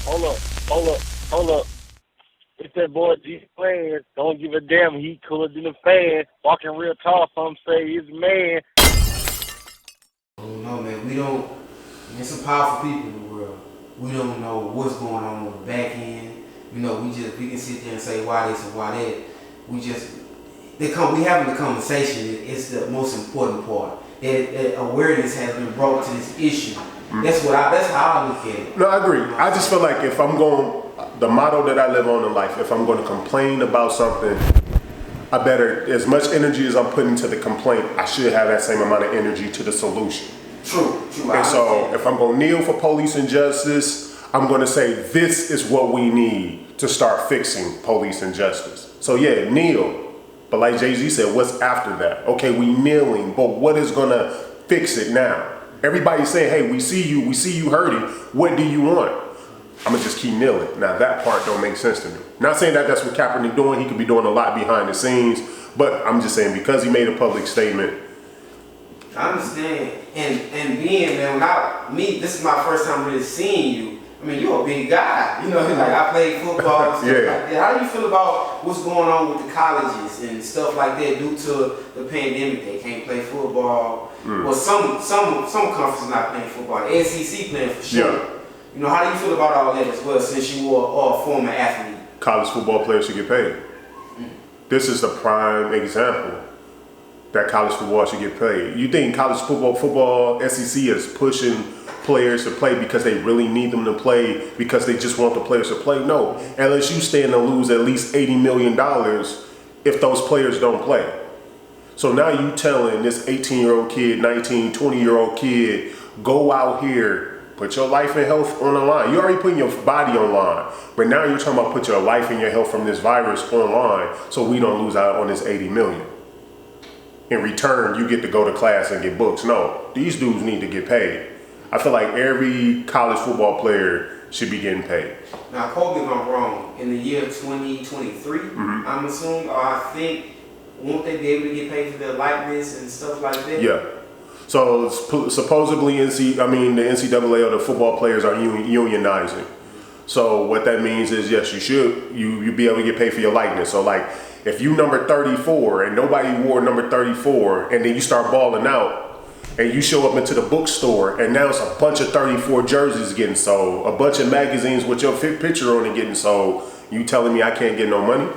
Hold up, hold up, hold up. It's that boy G Planz. Don't give a damn. He cooler than a fan. Walking real tall. Some say he's a man. No, man, we don't. There's some powerful people in the world. We don't know what's going on the back end. We can sit there and say why this and why that. We having the conversation. It's the most important part. That awareness has been brought to this issue. That's how I look at it. No, I agree. I just feel like if I'm going, the motto that I live on in life, if I'm going to complain about something, I better, as much energy as I'm putting into the complaint, I should have that same amount of energy to the solution. True. And so if I'm going to kneel for police injustice, I'm going to say this is what we need to start fixing police injustice. So yeah, kneel. But like Jay-Z said, what's after that? Okay, we kneeling, but what is going to fix it now? Everybody's saying, hey, we see you hurting. What do you want? I'm gonna just keep kneeling. Now that part don't make sense to me. Not saying that that's what Kaepernick doing. He could be doing a lot behind the scenes, but I'm just saying because he made a public statement. I understand. And being, man, this is my first time really seeing you. I mean, you're a big guy. Like I played football and stuff Yeah. like that. How do you feel about what's going on with the colleges and stuff like that due to the pandemic? They can't play football. Well, some conferences not playing football. The SEC playing for sure. Yeah. How do you feel about all that as well, since you were a former athlete? College football players should get paid. This is the prime example that college football should get paid. You think college football, SEC is pushing players to play because they really need them to play because they just want the players to play? No, LSU stand to lose at least $80 million if those players don't play. So now you telling this 18-year-old kid, 19, 20-year-old kid, go out here, put your life and health on the line. You're already putting your body on line, but now you're talking about put your life and your health from this virus online so we don't lose out on this 80 million. In return, you get to go to class and get books. No, these dudes need to get paid. I feel like every college football player should be getting paid. Now, quote me if I'm wrong. In the year 2023, I'm assuming, or I think, won't they be able to get paid for their likeness and stuff like that? Yeah. So supposedly the NCAA or the football players are unionizing. So what that means is, yes, you be able to get paid for your likeness. So like if you number 34 and nobody wore number 34 and then you start balling out and you show up into the bookstore and now it's a bunch of 34 jerseys getting sold, a bunch of magazines with your picture on it getting sold, you telling me I can't get no money?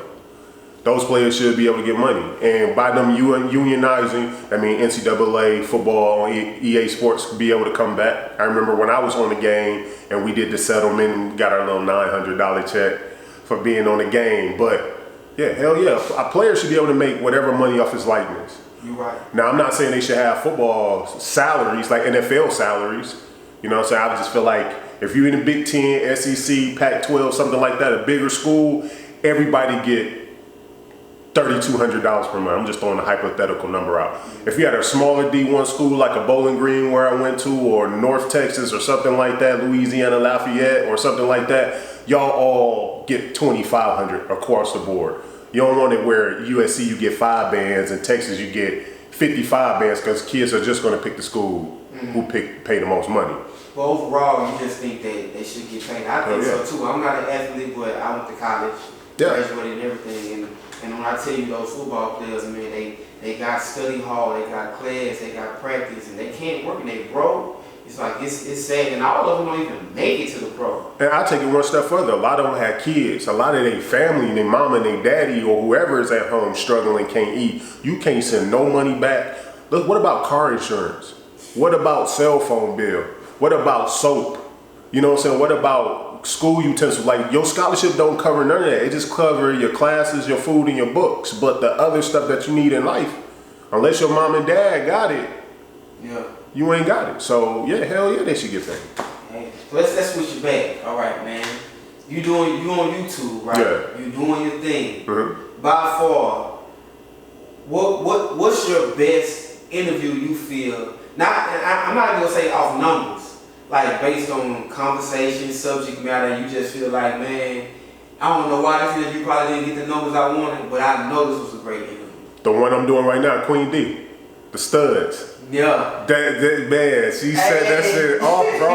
Those players should be able to get money. And by them unionizing, I mean NCAA, football, EA Sports be able to come back. I remember when I was on the game and we did the settlement and got our little $900 check for being on the game. But yeah, hell yeah, a player should be able to make whatever money off his likeness. You're right. Now I'm not saying they should have football salaries like NFL salaries. You know what I'm saying? I just feel like if you're in the Big Ten, SEC, Pac-12, something like that, a bigger school, everybody get $3,200 per month. I'm just throwing a hypothetical number out. If you had a smaller D1 school like a Bowling Green where I went to, or North Texas or something like that, Louisiana Lafayette or something like that, y'all all get $2,500 across the board. You don't want it where USC you get 5 bands and Texas you get 55 bands because kids are just going to pick the school who pay the most money. But overall, you just think that they should get paid. I think so too. I'm not an athlete, but I went to college, graduated and everything. And when I tell you those football players, man, they got study hall, they got class, they got practice, and they can't work and they broke. It's like, it's sad, and all of them don't even make it to the pro. And I'll take it one step further. A lot of them had kids. A lot of their family, their mama and their daddy or whoever is at home struggling can't eat. You can't send no money back. Look, what about car insurance? What about cell phone bill? What about soap? You know what I'm saying? What about school utensils? Like your scholarship don't cover none of that. It just cover your classes, your food, and your books. But the other stuff that you need in life, unless your mom and dad got it, you ain't got it. So yeah, hell yeah, they should get paid. Hey, so let's switch it back. All right, man. You on YouTube, right? Yeah. You doing your thing. By far, what's your best interview you feel? I'm not gonna say off numbers, like based on conversation, subject matter. You just feel like, man, I don't know why this interview probably didn't get the numbers I wanted, but I know this was a great interview. The one I'm doing right now, Queen D. the studs. Yeah. That man, she said that shit off, bro.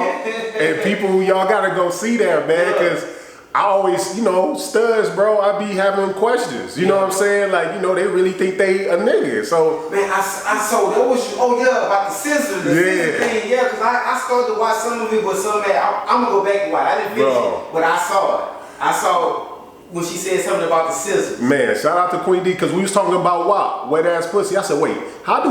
And people, y'all gotta go see that, man, because I always, you know, studs, bro, I be having questions. You know what I'm saying? Like, you know, they really think they a nigga. So man, I saw that was about the scissors. Scissor thing, because I started to watch some of it, but some of it, I'm gonna go back and watch. I didn't finish it, but I saw it. I saw when she said something about the scissors. Man, shout out to Queen D, because we was talking about WAP, wet ass pussy. I said, wait, how do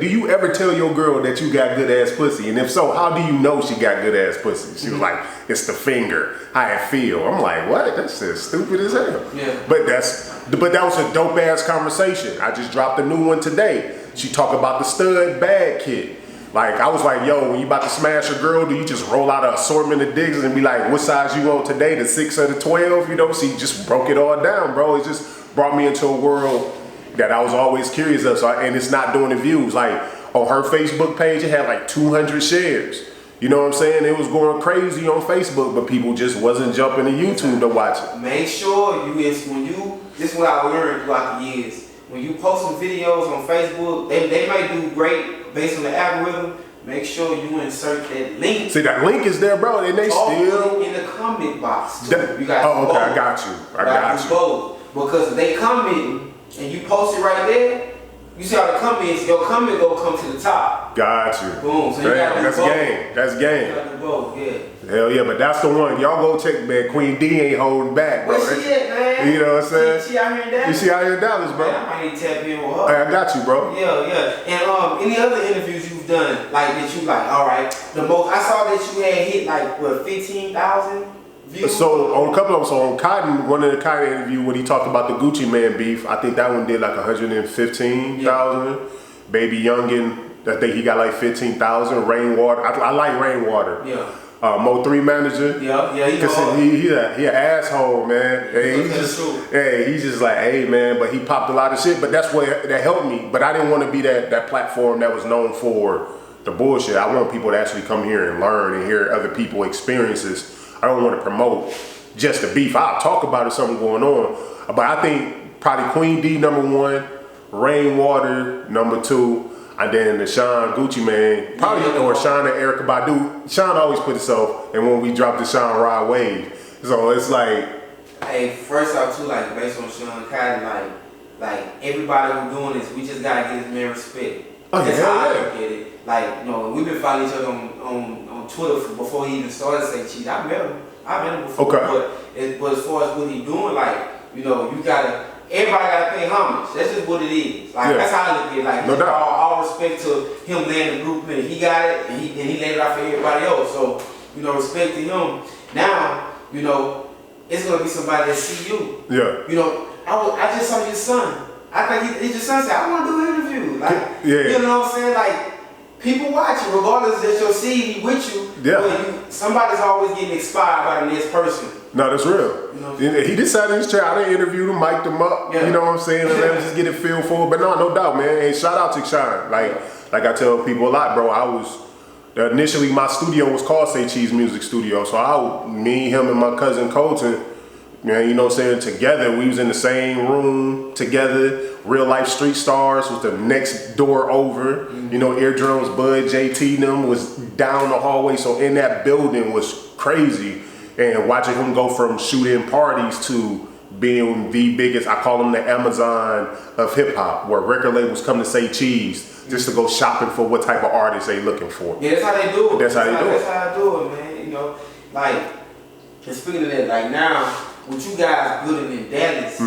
you ever tell your girl that you got good ass pussy? And if so, how do you know she got good ass pussy? She was like, it's the finger, how it feel. I'm like, what? That's just stupid as hell. Yeah. But that was a dope ass conversation. I just dropped a new one today. She talked about the stud bag kit. Like, I was like, yo, when you about to smash a girl, do you just roll out an assortment of digs and be like, what size you want today, the 6 or the 12? You know, she just broke it all down, bro. It just brought me into a world that I was always curious of. And it's not doing the views. Like, on her Facebook page, it had like 200 shares. You know what I'm saying? It was going crazy on Facebook, but people just wasn't jumping to YouTube to watch it. Make sure this is what I learned throughout the years. When you post some videos on Facebook, they might do great based on the algorithm. Make sure you insert that link. See, that link is there, bro, and they still in the comment box too. You got I got you. I got you. Both. Because if they comment and you post it right there, you see how the comments, your comment go come to the top. Got you. Boom. So you gotta do both. That's game. You gotta do both, yeah. Hell yeah, but that's the one. Y'all go check, man. Queen D ain't holding back, bro. Where she at, man? You know what I'm saying? She out here in Dallas? She out here in Dallas, bro. Man, I might need to tap in with her. Hey, I got you, bro. Yeah. And any other interviews you've done, like that you like, all right, the most, I saw that you had hit like, what, 15,000 views? So on a couple of them, so on Cotton, one of the Cotton interview when he talked about the Gucci Man beef, I think that one did like 115,000. Yeah. Baby Youngin, I think he got like 15,000. Rainwater, I like Rainwater. Yeah. Mo 3 manager. Yeah, he an asshole, man. Hey, he's just like, hey, man, but he popped a lot of shit. But that's what that helped me. But I didn't want to be that platform that was known for the bullshit. I want people to actually come here and learn and hear other people's experiences. I don't want to promote just the beef. I'll talk about it, something going on. But I think probably Queen D #1, Rainwater #2. And then the Shawn Gucci Man, probably, or Shawn and Erykah Badu. Shawn always put himself, and when we dropped the Shawn Ride Wave. So it's like. Hey, first off, too, like, based on Shawn Cotton, like, everybody who's doing this, we just gotta give this man respect. Oh, that's how I look at it. Like, you know, we've been following each other on Twitter before he even started Say Cheese. I met him before. Okay. But as far as what he doing, like, you know, everybody gotta pay homage. That's just what it is. Like, that's how I look at it. Like, no doubt. All respect to him laying the blueprint. He got it, and he laid it out for everybody else. So, you know, respect to him. Now, you know, it's gonna be somebody that see you. Yeah. You know, I just saw your son. I think his son said, I want to do an interview. Like, you know what I'm saying? Like, people watching, regardless that you'll see he with you. Yeah. Somebody's always getting inspired by the next person. No, that's real. You know, he just sat in his chair. I done interviewed him, mic'd him up. Yeah. You know what I'm saying? And let him just get a feel for it. But no doubt, man. And shout out to Shawn. Like I tell people a lot, bro. Initially my studio was called Say Cheese Music Studio. So me, him, and my cousin Colton, man, you know what I'm saying, together, we was in the same room together. Real life street stars was the next door over. Mm-hmm. You know, Eardrums, Bud, JT, them was down the hallway. So in that building was crazy. And watching him go from shooting parties to being the biggest, I call him the Amazon of hip hop, where record labels come to Say Cheese just to go shopping for what type of artists they looking for. Yeah, that's how they do it. That's how they do it. That's how I do it, man. You know, like, and speaking of that, like now, with you guys building in Dallas,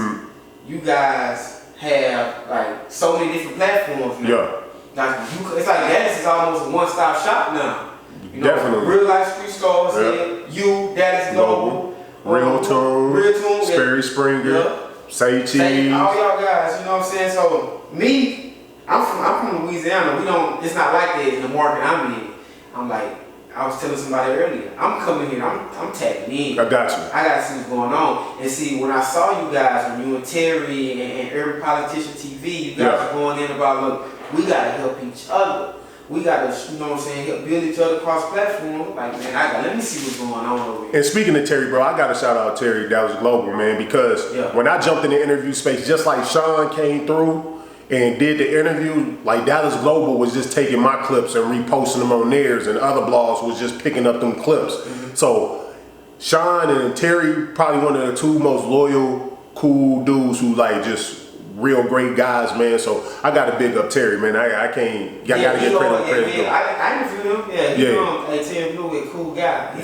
you guys have like so many different platforms now. Yeah. Like it's like Dallas is almost a one-stop shop now. You know, definitely. Real life street stars, Dallas Global, Real Toon, Sperry Springer, Say Cheese. All y'all guys, you know what I'm saying? So me, I'm from Louisiana. It's not like that in the market I'm in. I'm like, I was telling somebody earlier, I'm coming here, I'm tapping in. I got you. I gotta see what's going on. And see, when I saw you guys, when you and Terry and every politician TV, you guys are going in about, look, we gotta help each other. We gotta, you know what I'm saying, help build each other across platform. Like, man, let me see what's going on over here. And speaking of Terry, bro, I gotta shout out Terry Dallas Global, man, because when I jumped in the interview space, just like Shawn came through, and did the interview, like Dallas Global was just taking my clips and reposting them on theirs, and other blogs was just picking up them clips. So Shawn and Terry, probably one of the two most loyal, cool dudes who like just real great guys, man. So I gotta big up Terry, man. I can't. I gotta get credit. Yeah. I interviewed him. Hey, Terry Blue, a cool guy.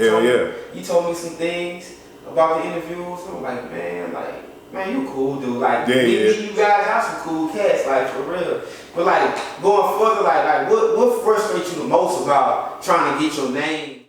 He told me some things about the interviews. I'm like, man, you cool, dude. Like, you guys have some cool cats, like, for real. But, like, going further, like what frustrates you the most about trying to get your name